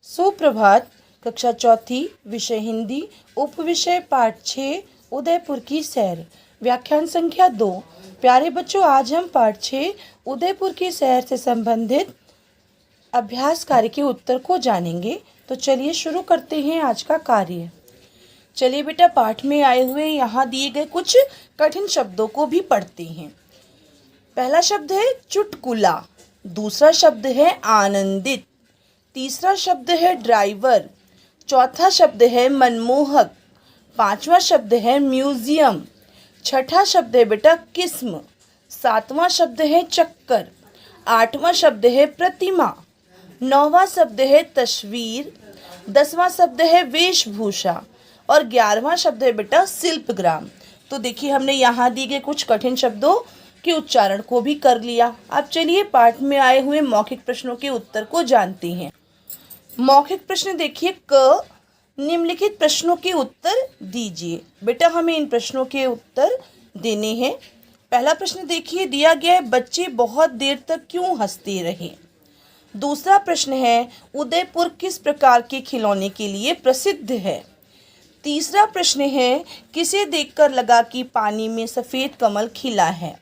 सुप्रभात। कक्षा चौथी, विषय हिंदी, उपविषय पाठ 6, उदयपुर की सैर। व्याख्यान संख्या 2। प्यारे बच्चों, आज हम पाठ 6 उदयपुर की सैर से संबंधित अभ्यास कार्य के उत्तर को जानेंगे। तो चलिए शुरू करते हैं आज का कार्य। चलिए बेटा, पाठ में आए हुए यहाँ दिए गए कुछ कठिन शब्दों को भी पढ़ते हैं। पहला शब्द है चुटकुला, दूसरा शब्द है आनंदित, तीसरा शब्द है ड्राइवर, चौथा शब्द है मनमोहक, पांचवा शब्द है म्यूजियम, छठा शब्द है बेटा किस्म, सातवां शब्द है चक्कर, आठवां शब्द है प्रतिमा, नौवां शब्द है तस्वीर, 10वां शब्द है वेशभूषा और 11वां शब्द है बेटा शिल्पग्राम। तो देखिए, हमने यहाँ दिए गए कुछ कठिन शब्दों के उच्चारण को भी कर लिया। अब चलिए पाठ में आए हुए मौखिक प्रश्नों के उत्तर को जानते हैं। मौखिक प्रश्न देखिए, क निम्नलिखित प्रश्नों के उत्तर दीजिए। बेटा, हमें इन प्रश्नों के उत्तर देने हैं। पहला प्रश्न देखिए, दिया गया है बच्चे बहुत देर तक क्यों हंसते रहे। दूसरा प्रश्न है उदयपुर किस प्रकार के खिलौने के लिए प्रसिद्ध है। तीसरा प्रश्न है किसे देखकर लगा कि पानी में सफ़ेद कमल खिला है।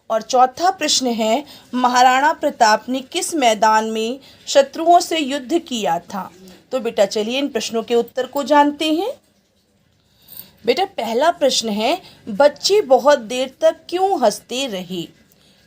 और चौथा प्रश्न है महाराणा प्रताप ने किस मैदान में शत्रुओं से युद्ध किया था। तो बेटा चलिए इन प्रश्नों के उत्तर को जानते हैं। बेटा, पहला प्रश्न है बच्चे बहुत देर तक क्यों हंसते रहे।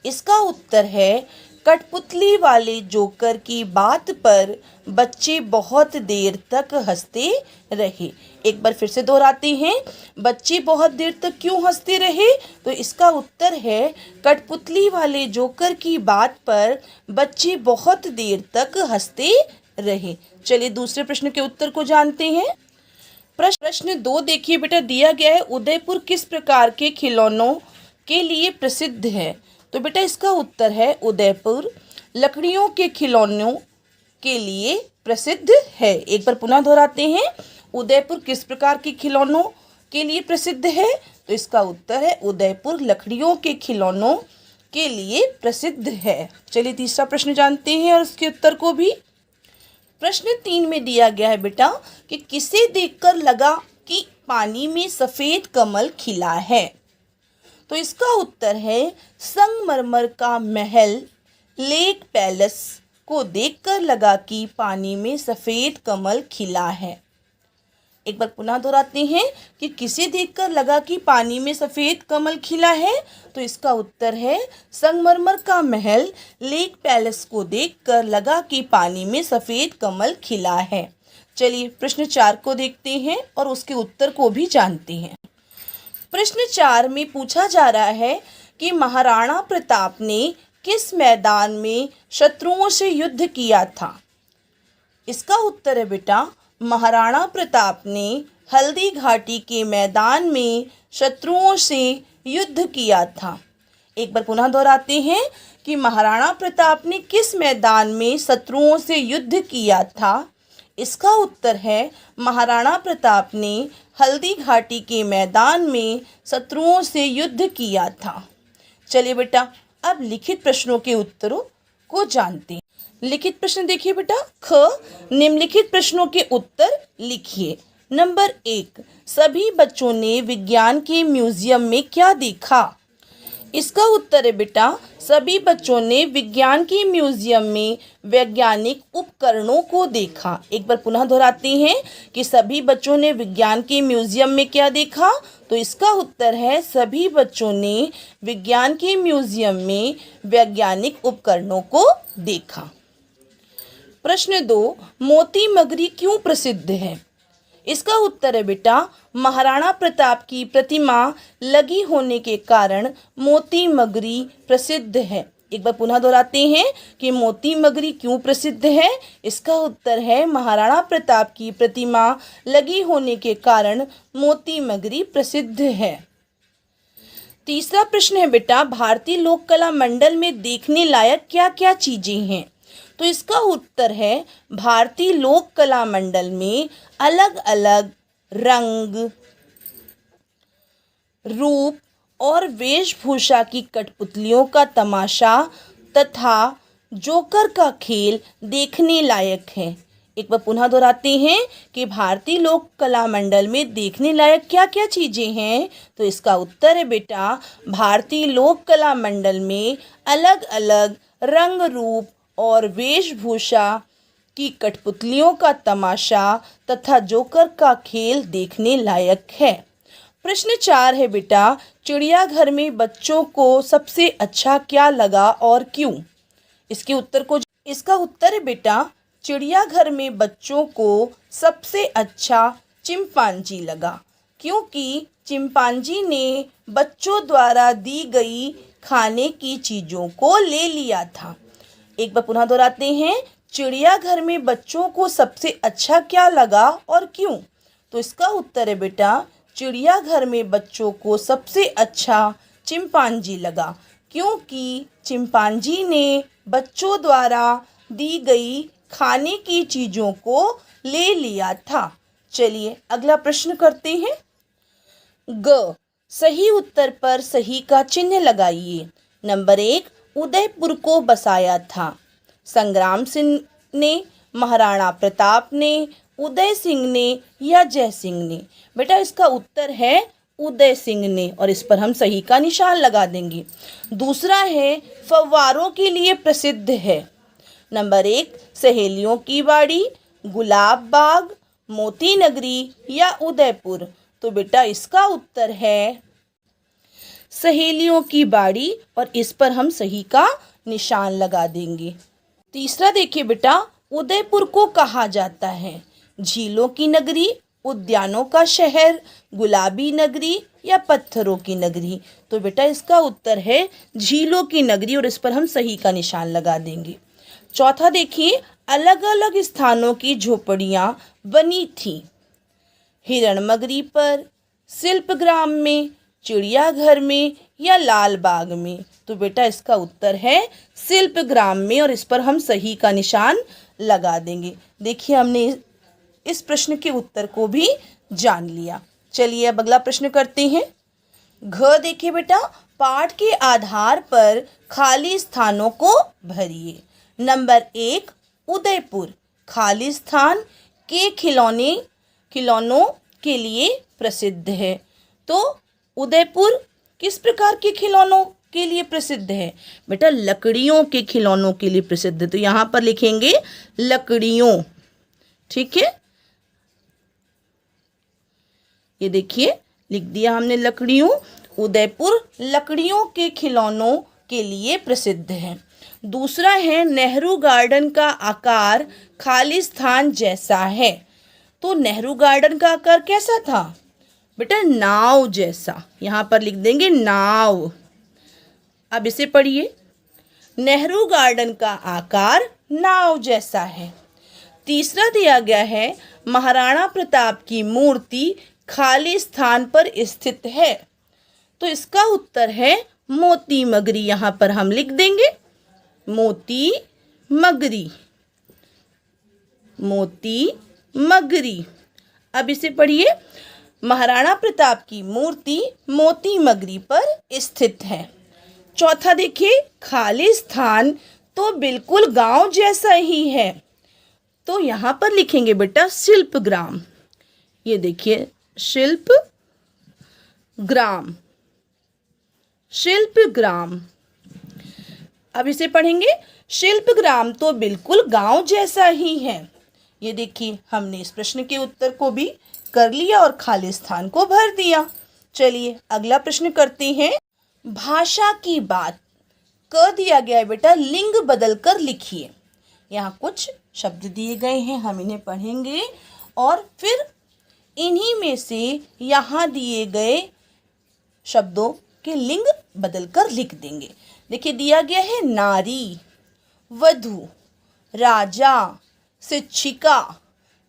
इसका उत्तर है कठपुतली वाले जोकर की बात पर बच्चे बहुत देर तक हंसते रहे। एक बार फिर से दोहराते हैं, बच्चे बहुत देर तक क्यों हंसते रहे। तो इसका उत्तर है कठपुतली वाले जोकर की बात पर बच्चे बहुत देर तक हंसते रहे। चलिए दूसरे प्रश्न के उत्तर को जानते हैं। प्रश्न 2 देखिए बेटा, दिया गया है उदयपुर किस प्रकार के खिलौनों के लिए प्रसिद्ध है। तो बेटा इसका उत्तर है उदयपुर लकड़ियों के खिलौनों के लिए प्रसिद्ध है। एक बार पुनः दोहराते हैं, उदयपुर किस प्रकार के खिलौनों के लिए प्रसिद्ध है। तो इसका उत्तर है उदयपुर लकड़ियों के खिलौनों के लिए प्रसिद्ध है। चलिए तीसरा प्रश्न जानते हैं और उसके उत्तर को भी। प्रश्न 3 में दिया गया है बेटा कि किसे देखकर लगा कि पानी में सफ़ेद कमल खिला है। तो इसका उत्तर है संगमरमर का महल लेक पैलेस को देखकर लगा कि पानी में सफ़ेद कमल खिला है। एक बार पुनः दोहराते हैं कि किसे देखकर लगा कि पानी में सफ़ेद कमल खिला है। तो इसका उत्तर है संगमरमर का महल लेक पैलेस को देखकर लगा कि पानी में सफ़ेद कमल खिला है। चलिए प्रश्न 4 को देखते हैं और उसके उत्तर को भी जानते हैं। प्रश्न 4 में पूछा जा रहा है कि महाराणा प्रताप ने किस मैदान में शत्रुओं से युद्ध किया था। इसका उत्तर है बेटा महाराणा प्रताप ने हल्दी घाटी के मैदान में शत्रुओं से युद्ध किया था। एक बार पुनः दोहराते हैं कि महाराणा प्रताप ने किस मैदान में शत्रुओं से युद्ध किया था। इसका उत्तर है महाराणा प्रताप ने हल्दी घाटी के मैदान में शत्रुओं से युद्ध किया था। चलिए बेटा, अब लिखित प्रश्नों के उत्तरों को जानते हैं। लिखित प्रश्न देखिए बेटा, ख निम्नलिखित प्रश्नों के उत्तर लिखिए। नंबर 1, सभी बच्चों ने विज्ञान के म्यूजियम में क्या देखा। इसका उत्तर है बेटा सभी बच्चों ने विज्ञान के म्यूजियम में वैज्ञानिक उपकरणों को देखा। एक बार पुनः दोहराते हैं कि सभी बच्चों ने विज्ञान के म्यूजियम में क्या देखा। तो इसका उत्तर है सभी बच्चों ने विज्ञान के म्यूजियम में वैज्ञानिक उपकरणों को देखा। प्रश्न 2, मोती मगरी क्यों प्रसिद्ध है। इसका उत्तर है बेटा महाराणा प्रताप की प्रतिमा लगी होने के कारण मोती मगरी प्रसिद्ध है। एक बार पुनः दोहराते हैं कि मोती मगरी क्यों प्रसिद्ध है। इसका उत्तर है महाराणा प्रताप की प्रतिमा लगी होने के कारण मोती मगरी प्रसिद्ध है। तीसरा प्रश्न है बेटा भारतीय लोक कला मंडल में देखने लायक क्या क्या चीज़ें हैं। तो इसका उत्तर है भारतीय लोक कला मंडल में अलग अलग रंग, रूप और वेशभूषा की कठपुतलियों का तमाशा तथा जोकर का खेल देखने लायक है। एक बार पुनः दोहराते हैं कि भारतीय लोक कला मंडल में देखने लायक क्या क्या चीज़ें हैं। तो इसका उत्तर है बेटा, भारतीय लोक कला मंडल में अलग अलग रंग रूप और वेशभूषा की कठपुतलियों का तमाशा तथा जोकर का खेल देखने लायक है। प्रश्न 4 है बेटा, चिड़ियाघर में बच्चों को सबसे अच्छा क्या लगा और क्यों? इसका उत्तर है बेटा, चिड़ियाघर में बच्चों को सबसे अच्छा चिंपांजी लगा, क्योंकि चिंपांजी ने बच्चों द्वारा दी गई खाने की चीज़ों को ले लिया था। एक बार पुनः दोहराते हैं, चिड़ियाघर में बच्चों को सबसे अच्छा क्या लगा और क्यों? तो इसका उत्तर है बेटा, चिड़ियाघर में बच्चों को सबसे अच्छा चिंपांजी लगा, क्योंकि चिंपांजी ने बच्चों द्वारा दी गई खाने की चीज़ों को ले लिया था। चलिए अगला प्रश्न करते हैं। ग, सही उत्तर पर सही का चिन्ह लगाइए। नंबर 1, उदयपुर को बसाया था। संग्राम सिंह ने, महाराणा प्रताप ने, उदय सिंह ने या जय सिंह ने? बेटा इसका उत्तर है उदय सिंह ने, और इस पर हम सही का निशान लगा देंगे। दूसरा है फव्वारों के लिए प्रसिद्ध है। नंबर 1, सहेलियों की बाड़ी, गुलाब बाग, मोती नगरी या उदयपुर? तो बेटा इसका उत्तर है सहेलियों की बाड़ी, और इस पर हम सही का निशान लगा देंगे। तीसरा देखिए बेटा, उदयपुर को कहा जाता है झीलों की नगरी, उद्यानों का शहर, गुलाबी नगरी या पत्थरों की नगरी? तो बेटा इसका उत्तर है झीलों की नगरी, और इस पर हम सही का निशान लगा देंगे। चौथा देखिए, अलग अलग स्थानों की झोपड़ियाँ बनी थीं। हिरणमगरी पर, शिल्पग्राम में, चिड़ियाघर में या लाल बाग में? तो बेटा इसका उत्तर है शिल्पग्राम में, और इस पर हम सही का निशान लगा देंगे। देखिए हमने इस प्रश्न के उत्तर को भी जान लिया। चलिए अब अगला प्रश्न करते हैं। घ देखिए बेटा, पाठ के आधार पर खाली स्थानों को भरिए। नंबर 1, उदयपुर खाली स्थान के खिलौनों के लिए प्रसिद्ध है। तो उदयपुर किस प्रकार के खिलौनों के लिए प्रसिद्ध है? बेटा लकड़ियों के खिलौनों के लिए प्रसिद्ध है, तो यहाँ पर लिखेंगे लकड़ियों। ठीक है, ये देखिए लिख दिया हमने लकड़ियों। उदयपुर लकड़ियों के खिलौनों के लिए प्रसिद्ध है। दूसरा है नेहरू गार्डन का आकार खाली स्थान जैसा है। तो नेहरू गार्डन का आकार कैसा था? बेटा नाव जैसा, यहाँ पर लिख देंगे नाव। अब इसे पढ़िए, नेहरू गार्डन का आकार नाव जैसा है। तीसरा दिया गया है महाराणा प्रताप की मूर्ति खाली स्थान पर स्थित है। तो इसका उत्तर है मोती मगरी, यहाँ पर हम लिख देंगे मोती मगरी, मोती मगरी। अब इसे पढ़िए, महाराणा प्रताप की मूर्ति मोती मगरी पर स्थित है। चौथा देखिए, खाली स्थान तो बिल्कुल गांव जैसा ही है। तो यहाँ पर लिखेंगे बेटा शिल्पग्राम। ये देखिए शिल्पग्राम, शिल्पग्राम। अब इसे पढ़ेंगे, शिल्पग्राम तो बिल्कुल गांव जैसा ही है। ये देखिए हमने इस प्रश्न के उत्तर को भी कर लिया और खाली स्थान को भर दिया। चलिए अगला प्रश्न करते हैं। भाषा की बात क दिया गया है बेटा, लिंग बदल कर लिखिए। यहाँ कुछ शब्द दिए गए हैं, हम इन्हें पढ़ेंगे और फिर इन्हीं में से यहाँ दिए गए शब्दों के लिंग बदल कर लिख देंगे। देखिए दिया गया है नारी, वधू, राजा, शिक्षिका,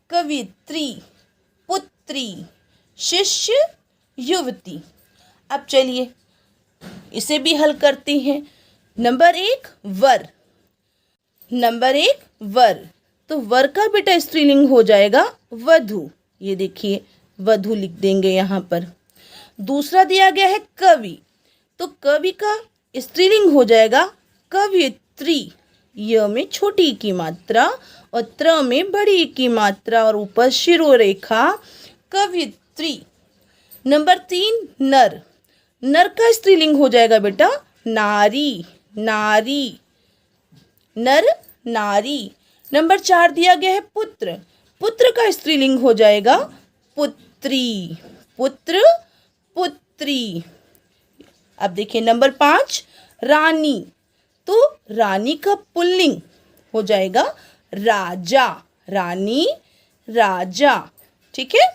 कवित्री, पुत्री, शिष्य, युवती। अब चलिए इसे भी हल करते हैं। नंबर 1 वर, नंबर 1 वर, तो वर का बेटा स्त्रीलिंग हो जाएगा वधू। ये देखिए वधू लिख देंगे यहाँ पर। दूसरा दिया गया है कवि, तो कवि का स्त्रीलिंग हो जाएगा कवित्री, य में छोटी की मात्रा और त्र में बड़ी की मात्रा और ऊपर शिरोरेखा कवित्री। नंबर 3 नर। नर का स्त्रीलिंग हो जाएगा बेटा नारी, नारी, नर नारी। नंबर 4 दिया गया है पुत्र। पुत्र का स्त्रीलिंग हो जाएगा पुत्री, पुत्र, पुत्री। अब देखिए नंबर 5 रानी। तो रानी का पुल्लिंग हो जाएगा राजा, रानी, राजा। ठीक है।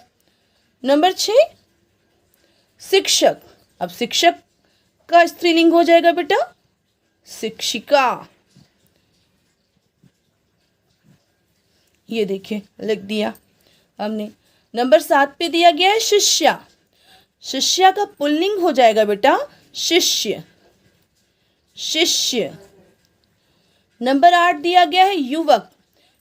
नंबर 6 शिक्षक। अब शिक्षक का स्त्रीलिंग हो जाएगा बेटा शिक्षिका। ये देखिए लिख दिया हमने। नंबर 7 पे दिया गया है शिष्या। शिष्या का पुल्लिंग हो जाएगा बेटा शिष्य, शिष्य। नंबर 8 दिया गया है युवक।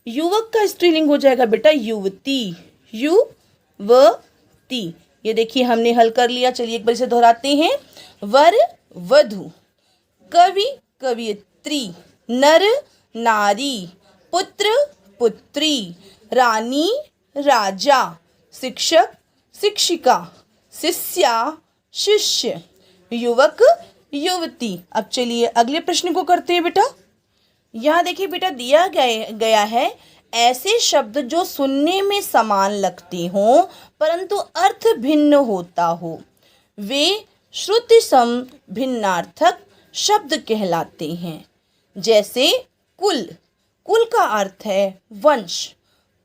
युवक का स्त्रीलिंग हो जाएगा बेटा युवती, युवती। ये देखिए हमने हल कर लिया। चलिए एक बार इसे दोहराते हैं। वर वधु, कवि कवियत्री, नर नारी, पुत्र पुत्री, रानी राजा, शिक्षक शिक्षिका, शिष्या शिष्य, युवक युवती। अब चलिए अगले प्रश्न को करते हैं बेटा। यहाँ देखिए बेटा दिया गया है ऐसे शब्द जो सुनने में समान लगते हों परंतु अर्थ भिन्न होता हो, वे श्रुति सम भिन्नार्थक शब्द कहलाते हैं। जैसे कुल। कुल का अर्थ है वंश।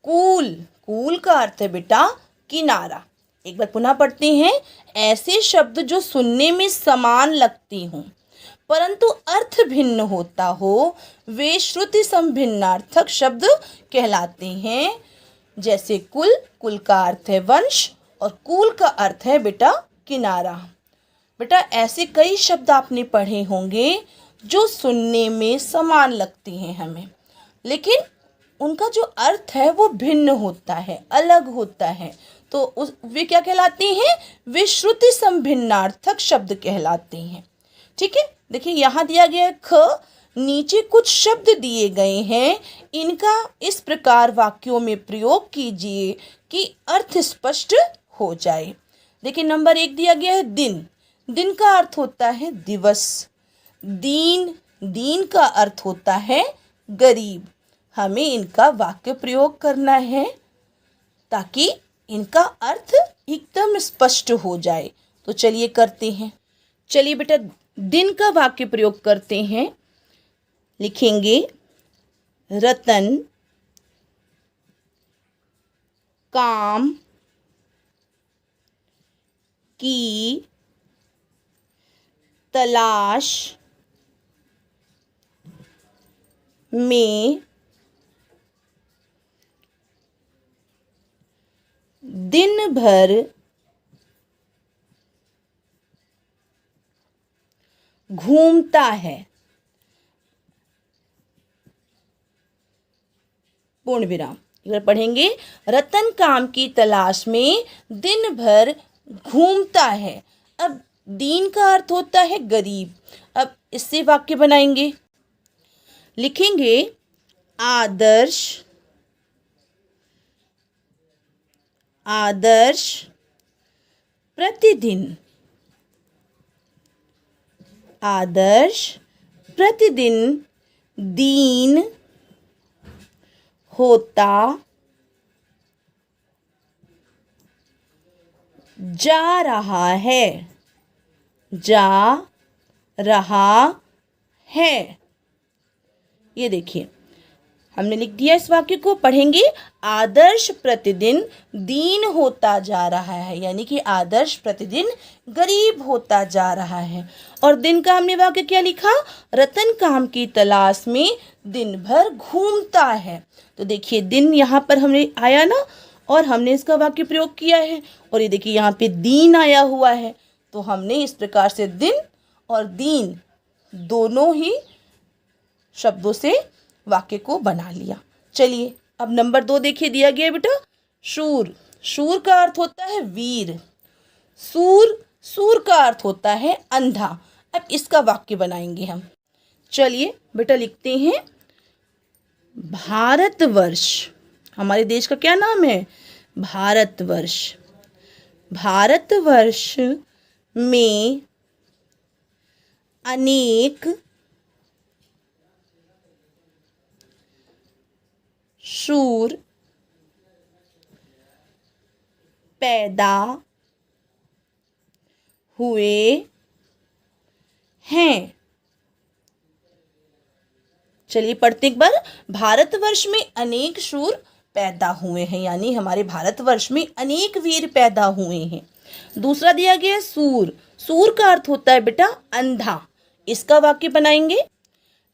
कुल, कुल का अर्थ है बेटा किनारा। एक बार पुनः पढ़ते हैं। ऐसे शब्द जो सुनने में समान लगते हों परंतु अर्थ भिन्न होता हो, वे श्रुति संभिन्नार्थक शब्द कहलाते हैं। जैसे कुल, कुल का अर्थ है वंश और कुल का अर्थ है बेटा किनारा। बेटा ऐसे कई शब्द आपने पढ़े होंगे जो सुनने में समान लगते हैं हमें, लेकिन उनका जो अर्थ है वो भिन्न होता है, अलग होता है। तो वे क्या कहलाते हैं? वे श्रुति संभिन्नार्थक शब्द कहलाते हैं। ठीक है। देखिए यहाँ दिया गया है ख। नीचे कुछ शब्द दिए गए हैं, इनका इस प्रकार वाक्यों में प्रयोग कीजिए कि अर्थ स्पष्ट हो जाए। देखिए नंबर 1 दिया गया है दिन। दिन का अर्थ होता है दिवस। दीन, दीन का अर्थ होता है गरीब। हमें इनका वाक्य प्रयोग करना है ताकि इनका अर्थ एकदम स्पष्ट हो जाए। तो चलिए करते हैं। चलिए बेटा दिन का वाक्य प्रयोग करते हैं। लिखेंगे रतन काम की तलाश में दिन भर घूमता है। पूर्ण विराम। एक बार पढ़ेंगे। रतन काम की तलाश में दिन भर घूमता है। अब दीन का अर्थ होता है गरीब। अब इससे वाक्य बनाएंगे। लिखेंगे आदर्श, आदर्श प्रतिदिन, आदर्श प्रतिदिन दीन होता जा रहा है, जा रहा है। ये देखिए हमने लिख दिया इस वाक्य को। पढ़ेंगे आदर्श प्रतिदिन दीन होता जा रहा है, यानी कि आदर्श प्रतिदिन गरीब होता जा रहा है। और दिन का हमने वाक्य क्या लिखा? रतन काम की तलाश में दिन भर घूमता है। तो देखिए दिन यहाँ पर हमने आया ना, और हमने इसका वाक्य प्रयोग किया है। और ये देखिए यहाँ पे दीन आया हुआ है। तो हमने इस प्रकार से दिन और दीन दोनों ही शब्दों से वाक्य को बना लिया। चलिए अब नंबर 2 देखिए दिया गया है बेटा शूर। शूर का अर्थ होता है वीर। सूर, सूर का अर्थ होता है अंधा। अब इसका वाक्य बनाएंगे हम। चलिए बेटा लिखते हैं भारतवर्ष, हमारे देश का क्या नाम है? भारतवर्ष। भारतवर्ष में अनेक शूर पैदा हुए हैं। चलिए पढ़ते एक बार। भारतवर्ष में अनेक शूर पैदा हुए हैं, यानी हमारे भारतवर्ष में अनेक वीर पैदा हुए हैं। दूसरा दिया गया है सूर। सूर का अर्थ होता है बेटा अंधा। इसका वाक्य बनाएंगे,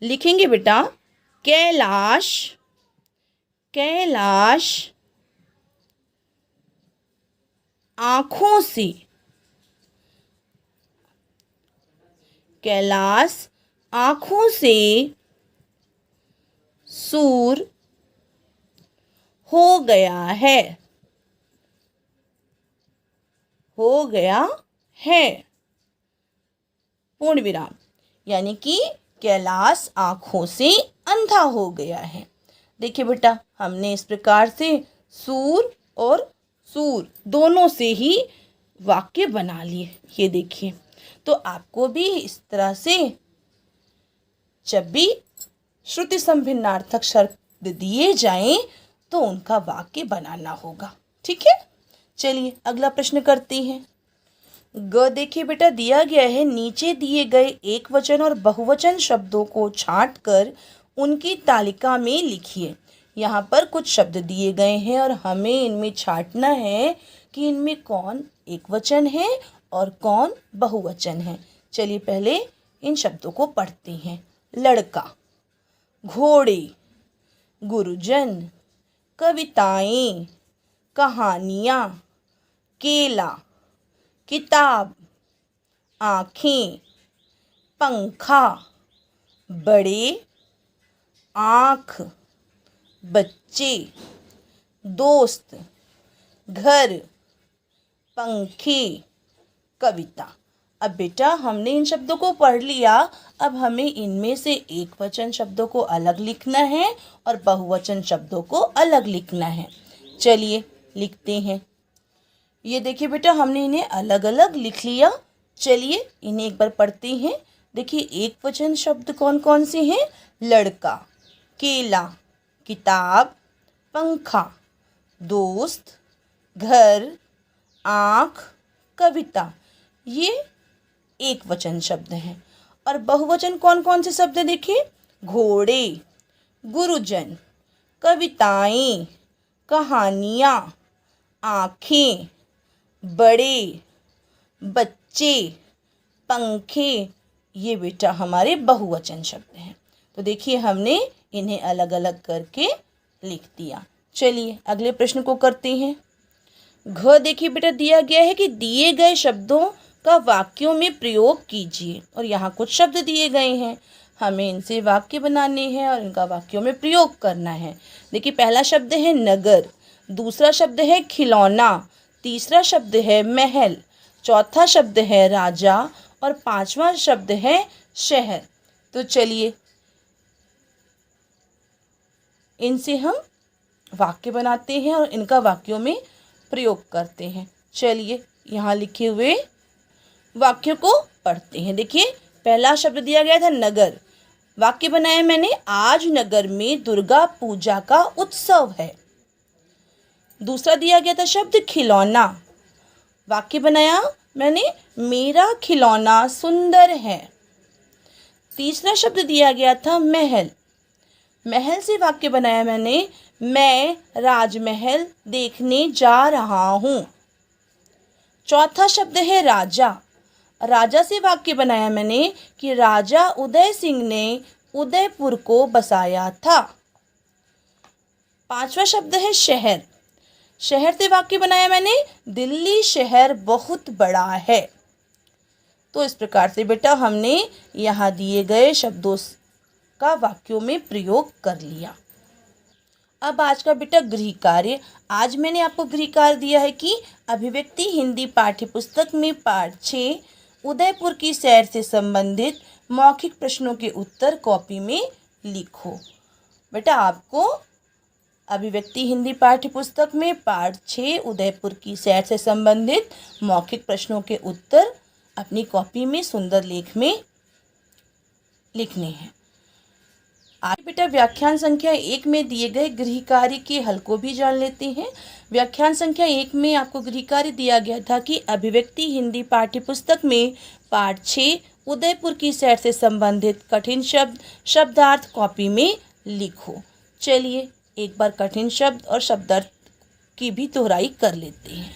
लिखेंगे बेटा कैलाश, कैलाश आँखों से, कैलाश आँखों से सूर हो गया है, हो गया है, पूर्ण विराम। यानी कि कैलाश आँखों से अंधा हो गया है। देखिए बेटा, हमने इस प्रकार से सूर और सूर दोनों से ही वाक्य बना लिए। ये देखिए, तो आपको भी इस तरह से जब भी श्रुति संभिन्नार्थक शब्द दिए जाएं तो उनका वाक्य बनाना होगा। ठीक है, चलिए अगला प्रश्न करते हैं। ग देखिए बेटा, दिया गया है नीचे दिए गए एक वचन और बहुवचन शब्दों को छांटकर उनकी तालिका में लिखिए। यहाँ पर कुछ शब्द दिए गए हैं और हमें इनमें छांटना है कि इनमें कौन एक वचन है और कौन बहुवचन है। चलिए पहले इन शब्दों को पढ़ते हैं। लड़का, घोड़े, गुरुजन, कविताएं, कहानियाँ, केला, किताब, आँखें, पंखा, बड़े, आँख, बच्चे, दोस्त, घर, पंखे, कविता। अब बेटा हमने इन शब्दों को पढ़ लिया, अब हमें इनमें से एक वचन शब्दों को अलग लिखना है और बहुवचन शब्दों को अलग लिखना है। चलिए लिखते हैं। ये देखिए बेटा, हमने इन्हें अलग अलग लिख लिया। चलिए इन्हें एक बार पढ़ते हैं। देखिए एक वचन शब्द कौन कौन से हैं? लड़का, केला, किताब, पंखा, दोस्त, घर, आँख, कविता। ये एक वचन शब्द हैं। और बहुवचन कौन कौन से शब्द हैं? देखिए घोड़े, गुरुजन, कविताएं, कहानियाँ, आँखें, बड़े, बच्चे, पंखे। ये बेटा हमारे बहुवचन शब्द हैं। तो देखिए हमने इन्हें अलग अलग करके लिख दिया। चलिए अगले प्रश्न को करते हैं। घ देखिए बेटा, दिया गया है कि दिए गए शब्दों का वाक्यों में प्रयोग कीजिए। और यहाँ कुछ शब्द दिए गए हैं, हमें इनसे वाक्य बनाने हैं और इनका वाक्यों में प्रयोग करना है। देखिए पहला शब्द है नगर, दूसरा शब्द है खिलौना, तीसरा शब्द है महल, चौथा शब्द है राजा और पांचवा शब्द है शहर। तो चलिए इनसे हम वाक्य बनाते हैं और इनका वाक्यों में प्रयोग करते हैं। चलिए यहाँ लिखे हुए वाक्य को पढ़ते हैं। देखिए पहला शब्द दिया गया था नगर, वाक्य बनाया मैंने आज नगर में दुर्गा पूजा का उत्सव है। दूसरा दिया गया था शब्द खिलौना, वाक्य बनाया मैंने मेरा खिलौना सुंदर है। तीसरा शब्द दिया गया था महल, महल से वाक्य बनाया मैंने मैं राजमहल देखने जा रहा हूँ। चौथा शब्द है राजा, राजा से वाक्य बनाया मैंने कि राजा उदय सिंह ने उदयपुर को बसाया था। पांचवा शब्द है शहर, शहर से वाक्य बनाया मैंने दिल्ली शहर बहुत बड़ा है। तो इस प्रकार से बेटा हमने यहाँ दिए गए शब्दों का वाक्यों में प्रयोग कर लिया। अब आज का बेटा गृह कार्य। आज मैंने आपको गृह कार्य दिया है कि अभिव्यक्ति हिंदी पाठ्य पुस्तक में पाठ 6 उदयपुर की सैर से संबंधित मौखिक प्रश्नों के उत्तर कॉपी में लिखो। बेटा आपको अभिव्यक्ति हिंदी पाठ्य पुस्तक में पाठ 6 उदयपुर की सैर से संबंधित मौखिक प्रश्नों के उत्तर अपनी कॉपी में सुंदर लेख में लिखने हैं। आज बेटा व्याख्यान संख्या 1 में दिए गए गृह कार्य के हल को भी जान लेते हैं। व्याख्यान संख्या 1 में आपको गृह कार्य दिया गया था कि अभिव्यक्ति हिंदी पाठ्य पुस्तक में पाठ 6 उदयपुर की सैर से संबंधित कठिन शब्द शब्दार्थ कॉपी में लिखो। चलिए एक बार कठिन शब्द और शब्दार्थ की भी दोहराई कर लेते हैं।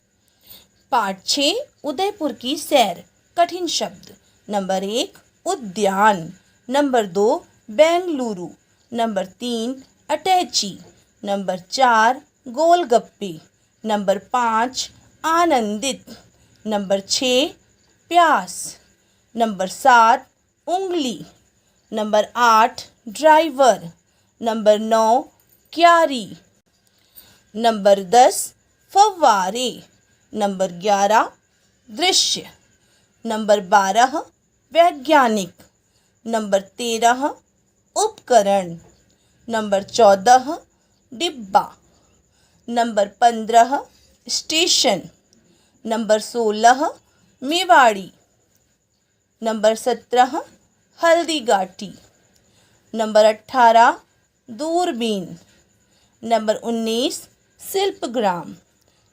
पाठ 6 उदयपुर की सैर। कठिन शब्द नंबर 1 उद्यान, नंबर 2 बेंगलुरु, नंबर 3 अटैची, नंबर 4 गोलगप्पे, नंबर 5 आनंदित, नंबर 6 प्यास, नंबर 7 उंगली, नंबर 8 ड्राइवर, नंबर 9 क्यारी, नंबर 10 फव्वारे, नंबर 11 दृश्य, नंबर 12 वैज्ञानिक, नंबर 13 उपकरण, नंबर 14 डिब्बा, number 15 station, number 16 Mewari, number 17 Haldi Ghati, number 18 दूरबीन, नंबर 19 शिल्पग्राम,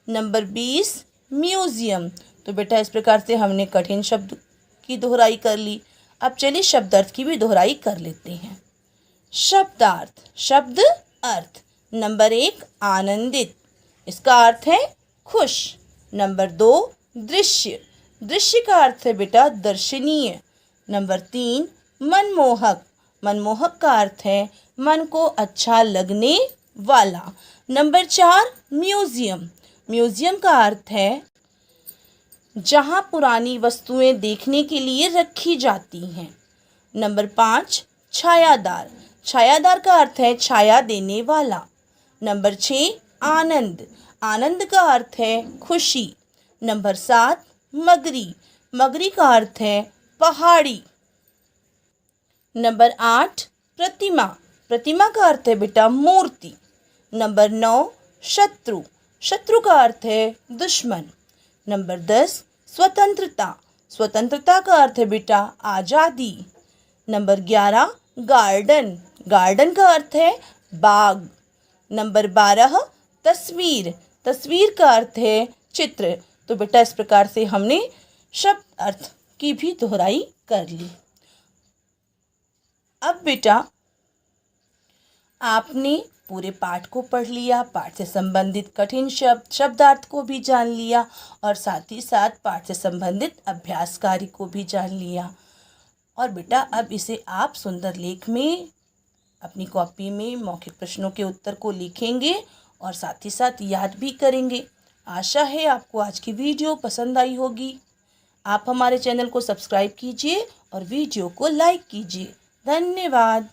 नंबर 20 म्यूज़ियम। तो बेटा इस प्रकार से हमने कठिन शब्द की दोहराई कर ली। अब चलिए शब्दार्थ की भी दोहराई कर लेते हैं। शब्दार्थ शब्द अर्थ नंबर 1 आनंदित, इसका अर्थ है खुश। नंबर 2 दृश्य, दृश्य का अर्थ है बेटा दर्शनीय। नंबर 3 मनमोहक, मनमोहक का अर्थ है मन को अच्छा लगने वाला। नंबर 4 म्यूज़ियम, म्यूज़ियम का अर्थ है जहाँ पुरानी वस्तुएं देखने के लिए रखी जाती हैं। नंबर 5 छायादार, छायादार का अर्थ है छाया देने वाला। नंबर 6 आनंद, आनंद का अर्थ है खुशी। नंबर 7 मगरी, मगरी का अर्थ है पहाड़ी। नंबर 8 प्रतिमा, प्रतिमा का अर्थ है बेटा मूर्ति। नंबर 9 शत्रु, शत्रु का अर्थ है दुश्मन। नंबर 10 स्वतंत्रता, स्वतंत्रता का अर्थ है बेटा आज़ादी। नंबर 11 गार्डन, गार्डन का अर्थ है बाग। नंबर 12 तस्वीर, तस्वीर का अर्थ है चित्र। तो बेटा इस प्रकार से हमने शब्द अर्थ की भी दोहराई कर ली। अब बेटा आपने पूरे पाठ को पढ़ लिया, पाठ से संबंधित कठिन शब्द शब्दार्थ को भी जान लिया और साथ ही साथ पाठ से संबंधित अभ्यास कार्य को भी जान लिया। और बेटा अब इसे आप सुंदर लेख में अपनी कॉपी में मौखिक प्रश्नों के उत्तर को लिखेंगे और साथ ही साथ याद भी करेंगे। आशा है आपको आज की वीडियो पसंद आई होगी। आप हमारे चैनल को सब्सक्राइब कीजिए और वीडियो को लाइक कीजिए। धन्यवाद।